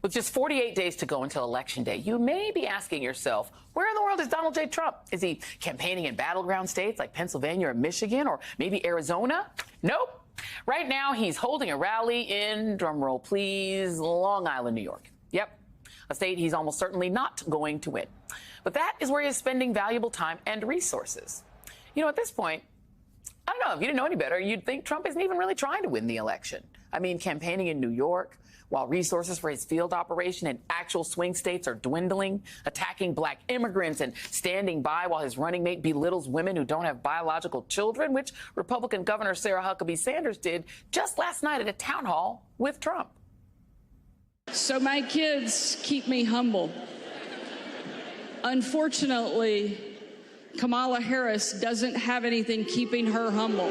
With just 48 days to go until Election Day, you may be asking yourself, where in the world is Donald J. Trump? Is he campaigning in battleground states like Pennsylvania or Michigan or maybe Arizona? Nope. Right now, he's holding a rally in, drumroll please, Long Island, New York. Yep, a state he's almost certainly not going to win. But that is where he is spending valuable time and resources. You know, at this point, I don't know, if you didn't know any better, you'd think Trump isn't even really trying to win the election. I mean, campaigning in New York, while resources for his field operation in actual swing states are dwindling, attacking black immigrants and standing by while his running mate belittles women who don't have biological children, which Republican Governor Sarah Huckabee Sanders did just last night at a town hall with Trump. So my kids keep me humble. Unfortunately, Kamala Harris doesn't have anything keeping her humble.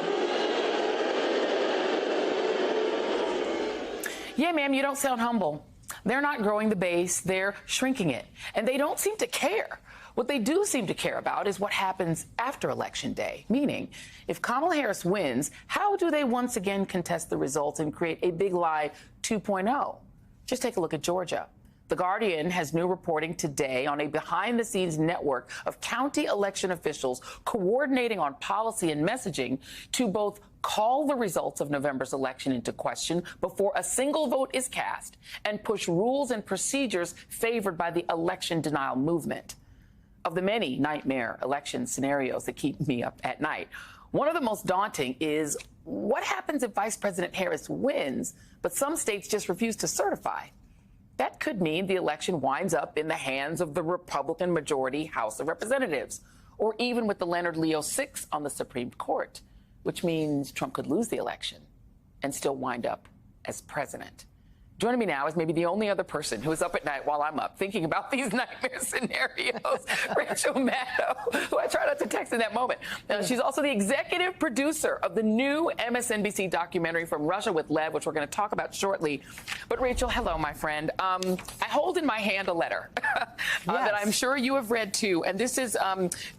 Yeah, ma'am, you don't sound humble. They're not growing the base, they're shrinking it. And they don't seem to care. What they do seem to care about is what happens after Election Day. Meaning, if Kamala Harris wins, how do they once again contest the results and create a big lie 2.0? Just take a look at Georgia. The Guardian has new reporting today on a behind-the-scenes network of county election officials coordinating on policy and messaging to both call the results of November's election into question before a single vote is cast and push rules and procedures favored by the election denial movement. Of the many nightmare election scenarios that keep me up at night, one of the most daunting is what happens if Vice President Harris wins, but some states just refuse to certify? That could mean the election winds up in the hands of the Republican majority House of Representatives, or even with the Leonard Leo 6 on the Supreme Court, which means Trump could lose the election and still wind up as president. Joining me now is maybe the only other person who is up at night while I'm up thinking about these nightmare scenarios, Rachel Maddow, who I tried not to text in that moment. She's also the executive producer of the new MSNBC documentary From Russia with Lev, which we're going to talk about shortly. But Rachel, hello, my friend. I hold in my hand a letter that I'm sure you have read too. And this is,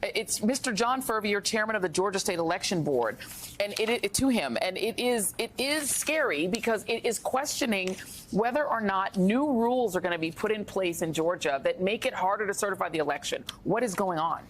it's Mr. John Furvier, chairman of the Georgia State Election Board, and to him. And it is scary because it is questioning whether or not new rules are going to be put in place in Georgia that make it harder to certify the election. What is going on?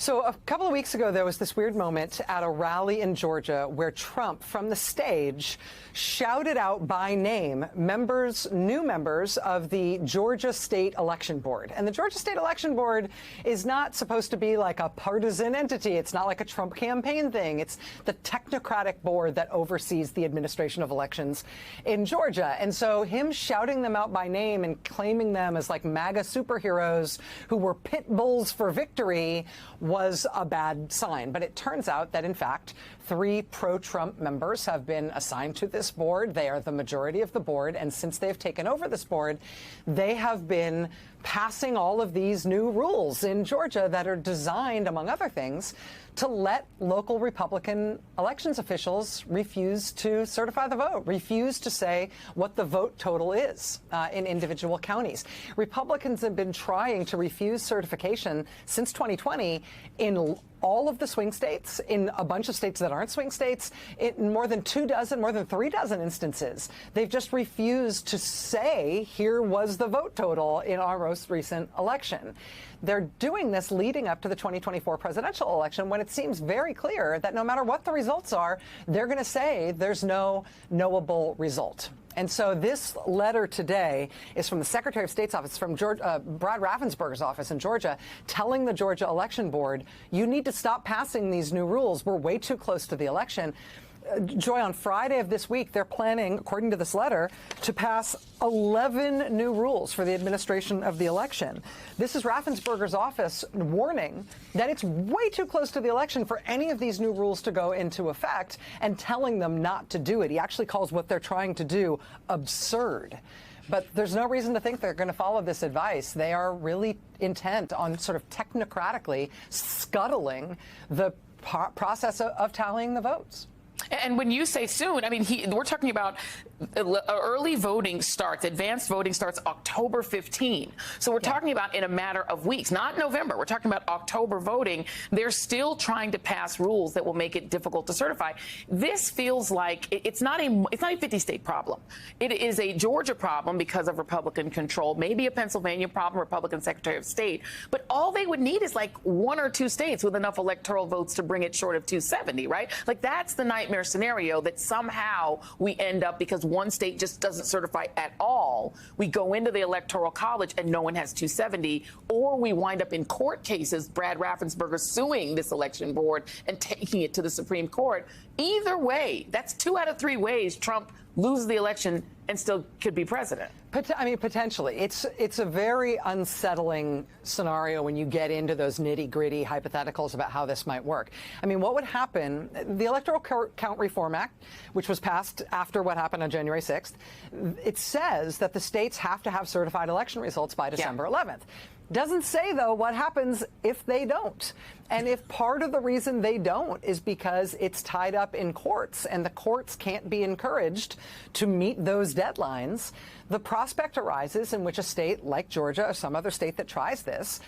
So a couple of weeks ago, there was this weird moment at a rally in Georgia where Trump, from the stage, shouted out by name new members of the Georgia State Election Board. And the Georgia State Election Board is not supposed to be like a partisan entity. It's not like a Trump campaign thing. It's the technocratic board that oversees the administration of elections in Georgia. And so him shouting them out by name and claiming them as like MAGA superheroes who were pit bulls for victory was a bad sign. But it turns out that, in fact, 3 pro-Trump members have been assigned to this board. They are the majority of the board. And since they've taken over this board, they have been passing all of these new rules in Georgia that are designed, among other things, to let local Republican elections officials refuse to certify the vote, refuse to say what the vote total is in individual counties. Republicans have been trying to refuse certification since 2020 in all of the swing states, in a bunch of states that aren't swing states, in more than 3 dozen instances. They've just refused to say, here was the vote total in our most recent election. They're doing this leading up to the 2024 presidential election when it seems very clear that no matter what the results are, they're going to say there's no knowable result. And so this letter today is from the Secretary of State's office, from Brad Raffensperger's office in Georgia, telling the Georgia Election Board, you need to stop passing these new rules. We're way too close to the election. Joy, on Friday of this week, they're planning, according to this letter, to pass 11 new rules for the administration of the election. This is Raffensperger's office warning that it's way too close to the election for any of these new rules to go into effect and telling them not to do it. He actually calls what they're trying to do absurd. But there's no reason to think they're going to follow this advice. They are really intent on sort of technocratically scuttling the process of tallying the votes. And when you say soon, I mean, we're talking about Early voting starts, advanced voting starts October 15. So we're talking about in a matter of weeks, not November. We're talking about October voting. They're still trying to pass rules that will make it difficult to certify. This feels like it's not a 50-state problem. It is a Georgia problem because of Republican control, maybe a Pennsylvania problem, Republican Secretary of State. But all they would need is like 1 or 2 states with enough electoral votes to bring it short of 270, right? Like that's the nightmare scenario that somehow we end up because one state just doesn't certify at all. We go into the Electoral College and no one has 270, or we wind up in court cases, Brad Raffensperger suing this election board and taking it to the Supreme Court. Either way, that's 2 out of 3 ways Trump loses the election and still could be president. I mean, potentially. It's a very unsettling scenario when you get into those nitty-gritty hypotheticals about how this might work. I mean, what would happen, the Electoral Count Reform Act, which was passed after what happened on January 6th, it says that the states have to have certified election results by December 11th. Doesn't say, though, what happens if they don't. And if part of the reason they don't is because it's tied up in courts and the courts can't be encouraged to meet those deadlines, the prospect arises in which a state like Georgia or some other state that tries this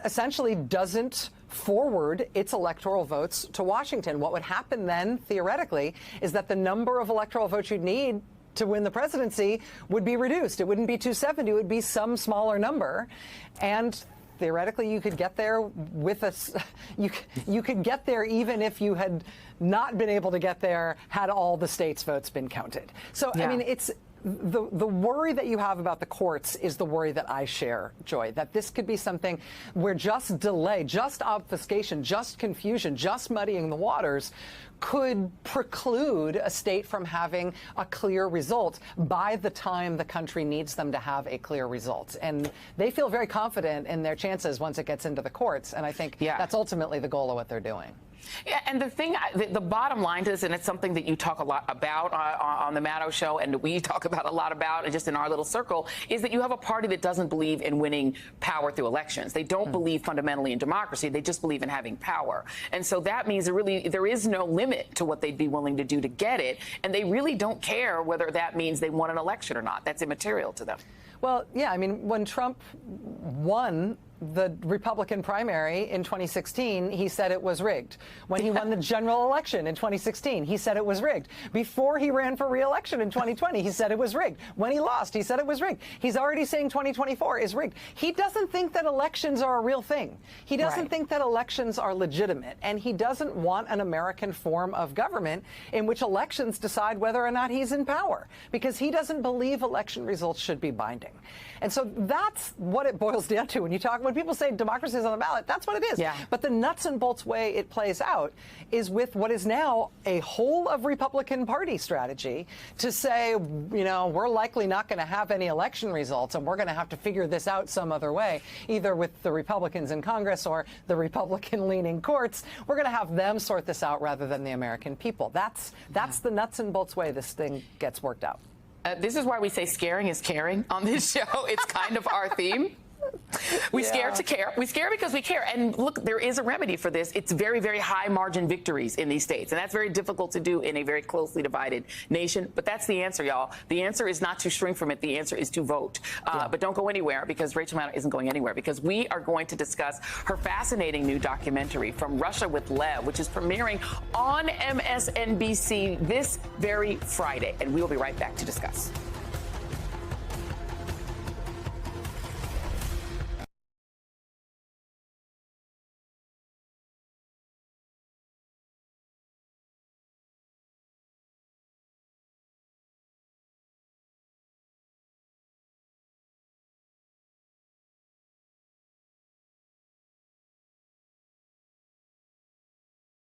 essentially doesn't forward its electoral votes to Washington. What would happen then, theoretically, is that the number of electoral votes you'd need to win the presidency would be reduced. It wouldn't be 270. It would be some smaller number. And theoretically, you could get there with you could get there even if you had not been able to get there had all the states' votes been counted. So, I mean, it's the worry that you have about the courts is the worry that I share, Joy, that this could be something where just delay, just obfuscation, just confusion, just muddying the waters could preclude a state from having a clear result by the time the country needs them to have a clear result. And they feel very confident in their chances once it gets into the courts. And I think that's ultimately the goal of what they're doing. Yeah, and the thing, the bottom line is, and it's something that you talk a lot about on the Maddow Show, and we talk about a lot about, and just in our little circle, is that you have a party that doesn't believe in winning power through elections. They don't believe fundamentally in democracy. They just believe in having power. And so that means there is no limit to what they'd be willing to do to get it. And they really don't care whether that means they won an election or not. That's immaterial to them. Well, yeah, I mean, when Trump won the Republican primary in 2016, he said it was rigged. When he won the general election in 2016, he said it was rigged. Before he ran for re-election in 2020, he said it was rigged. When he lost, he said it was rigged. He's already saying 2024 is rigged. He doesn't think that elections are a real thing. He doesn't think that elections are legitimate. And he doesn't want an American form of government in which elections decide whether or not he's in power, because he doesn't believe election results should be binding. And so that's what it boils down to. When people say democracy is on the ballot, that's what it is. Yeah. But the nuts and bolts way it plays out is with what is now a whole of Republican Party strategy to say, you know, we're likely not going to have any election results and we're going to have to figure this out some other way, either with the Republicans in Congress or the Republican-leaning courts. We're going to have them sort this out rather than the American people. That's the nuts and bolts way this thing gets worked out. This is why we say scaring is caring on this show. It's kind of our theme. We scare to care. We scare because we care. And look, there is a remedy for this. It's very, very high margin victories in these states. And that's very difficult to do in a very closely divided nation. But that's the answer, y'all. The answer is not to shrink from it. The answer is to vote. But don't go anywhere, because Rachel Maddow isn't going anywhere, because we are going to discuss her fascinating new documentary, From Russia with Lev, which is premiering on MSNBC this very Friday. And we will be right back to discuss.